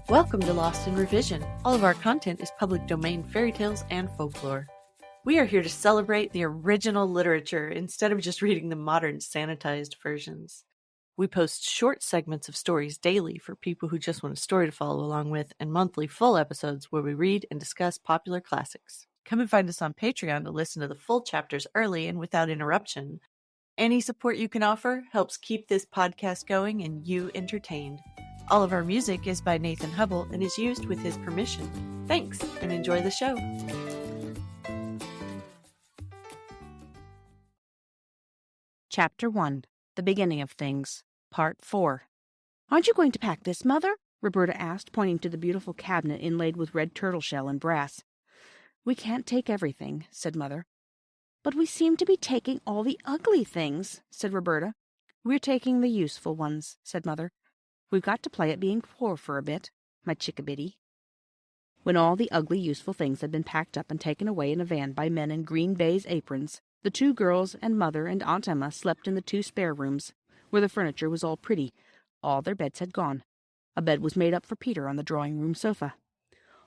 Welcome to Lost in Revision. All of our content is public domain fairy tales and folklore. We are here to celebrate the original literature instead of just reading the modern sanitized versions. We post short segments of stories daily for people who just want a story to follow along with, and monthly full episodes where we read and discuss popular classics. Come and find us on Patreon to listen to the full chapters early and without interruption. Any support you can offer helps keep this podcast going and you entertained. All of our music is by Nathan Hubble and is used with his permission. Thanks, and enjoy the show. Chapter 1, The Beginning of Things, Part 4. "Aren't you going to pack this, Mother?" Roberta asked, pointing to the beautiful cabinet inlaid with red turtle shell and brass. "We can't take everything," said Mother. "But we seem to be taking all the ugly things," said Roberta. "We're taking the useful ones," said Mother. "We've got to play at being poor for a bit, my chickabiddy." When all the ugly, useful things had been packed up and taken away in a van by men in green baize aprons, the two girls and Mother and Aunt Emma slept in the 2 spare rooms, where the furniture was all pretty. All their beds had gone. A bed was made up for Peter on the drawing-room sofa.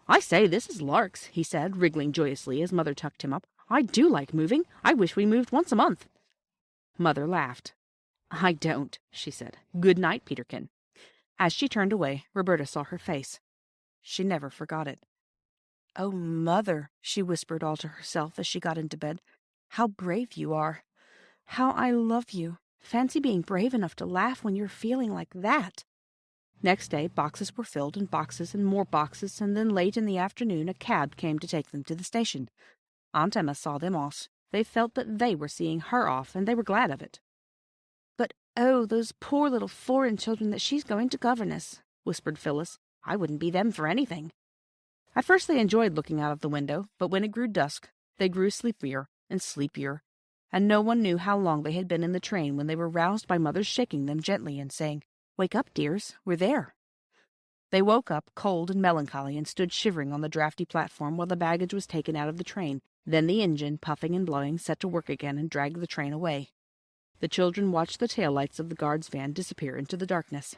"I say, this is larks," he said, wriggling joyously as Mother tucked him up. "I do like moving. I wish we moved once a month." Mother laughed. "I don't," she said. "Good night, Peterkin." As she turned away, Roberta saw her face. She never forgot it. "Oh, Mother," she whispered all to herself as she got into bed. "How brave you are. How I love you. Fancy being brave enough to laugh when you're feeling like that." Next day, boxes were filled and more boxes, and then late in the afternoon a cab came to take them to the station. Aunt Emma saw them off. They felt that they were seeing her off, and they were glad of it. "But, oh, those poor little foreign children that she's going to governess," whispered Phyllis. "I wouldn't be them for anything." At first they enjoyed looking out of the window, but when it grew dusk, they grew sleepier and sleepier, and no one knew how long they had been in the train when they were roused by Mother's shaking them gently and saying, "Wake up, dears, we're there." They woke up, cold and melancholy, and stood shivering on the drafty platform while the baggage was taken out of the train. Then the engine, puffing and blowing, set to work again and dragged the train away. The children watched the taillights of the guard's van disappear into the darkness.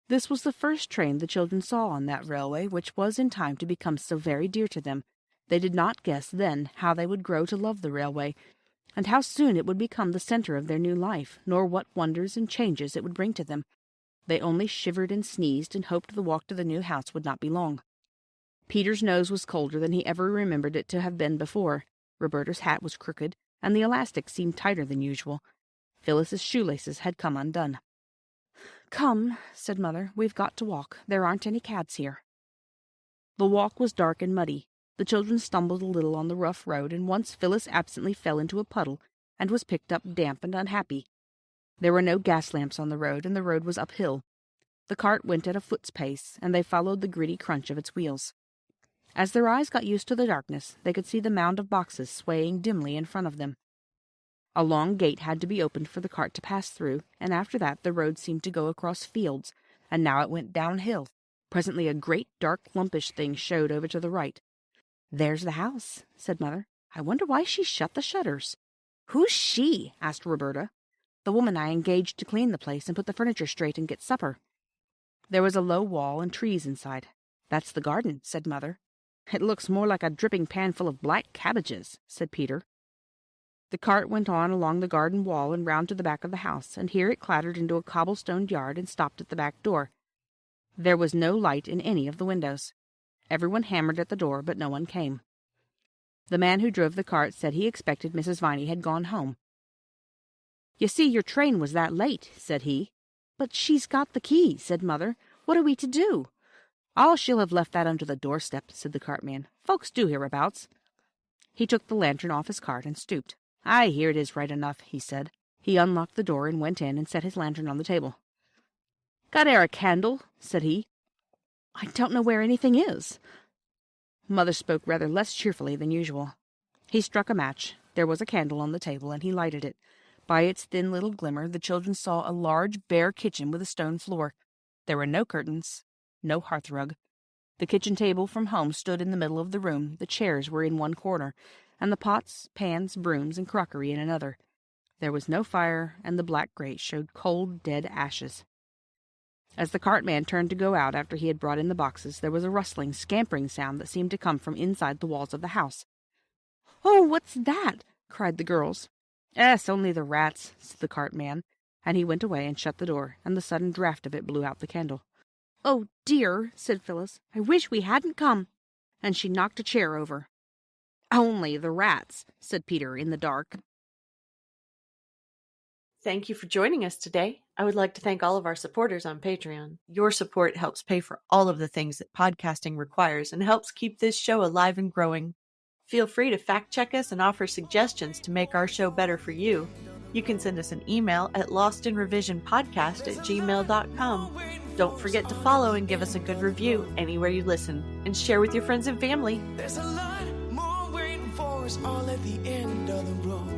This was the first train the children saw on that railway, which was in time to become so very dear to them. They did not guess then how they would grow to love the railway, and how soon it would become the center of their new life, nor what wonders and changes it would bring to them. They only shivered and sneezed and hoped the walk to the new house would not be long. Peter's nose was colder than he ever remembered it to have been before. Roberta's hat was crooked, and the elastic seemed tighter than usual. Phyllis's shoelaces had come undone. "Come," said Mother, "we've got to walk. There aren't any cabs here." The walk was dark and muddy. The children stumbled a little on the rough road, and once Phyllis absently fell into a puddle and was picked up damp and unhappy. There were no gas lamps on the road, and the road was uphill. The cart went at a foot's pace, and they followed the gritty crunch of its wheels. As their eyes got used to the darkness, they could see the mound of boxes swaying dimly in front of them. A long gate had to be opened for the cart to pass through, and after that the road seemed to go across fields, and now it went downhill. Presently a great, dark, lumpish thing showed over to the right. "There's the house," said Mother. "I wonder why she shut the shutters." "Who's she?" asked Roberta. "The woman I engaged to clean the place and put the furniture straight and get supper." There was a low wall and trees inside. "That's the garden," said Mother. "It looks more like a dripping pan full of black cabbages," said Peter. The cart went on along the garden wall and round to the back of the house, and here it clattered into a cobblestoned yard and stopped at the back door. There was no light in any of the windows. Everyone hammered at the door, but no one came. The man who drove the cart said he expected Mrs. Viney had gone home. "You see, your train was that late," said he. "But she's got the key," said Mother. "What are we to do?" "Oh, she'll have left that under the doorstep," said the cartman. "Folks do hereabouts." He took the lantern off his cart and stooped. "Aye, here it is right enough," he said. He unlocked the door and went in and set his lantern on the table. "Got e'er a candle?" said he. "I don't know where anything is." Mother spoke rather less cheerfully than usual. He struck a match. There was a candle on the table, and he lighted it. By its thin little glimmer, the children saw a large, bare kitchen with a stone floor. There were no curtains, no hearthrug. The kitchen table from home stood in the middle of the room, the chairs were in one corner, and the pots, pans, brooms, and crockery in another. There was no fire, and the black grate showed cold, dead ashes. As the cartman turned to go out after he had brought in the boxes, there was a rustling, scampering sound that seemed to come from inside the walls of the house. "Oh, what's that?" cried the girls. "It's only the rats," said the cartman, and he went away and shut the door, and the sudden draught of it blew out the candle. "Oh, dear," said Phyllis, "I wish we hadn't come," and she knocked a chair over. "Only the rats," said Peter in the dark. Thank you for joining us today. I would like to thank all of our supporters on Patreon. Your support helps pay for all of the things that podcasting requires and helps keep this show alive and growing. Feel free to fact check us and offer suggestions to make our show better for you. You can send us an email at lostinrevisionpodcast@gmail.com. Don't forget to follow and give us a good review anywhere you listen, and share with your friends and family. There's a lot more waiting for us all at the end of the road.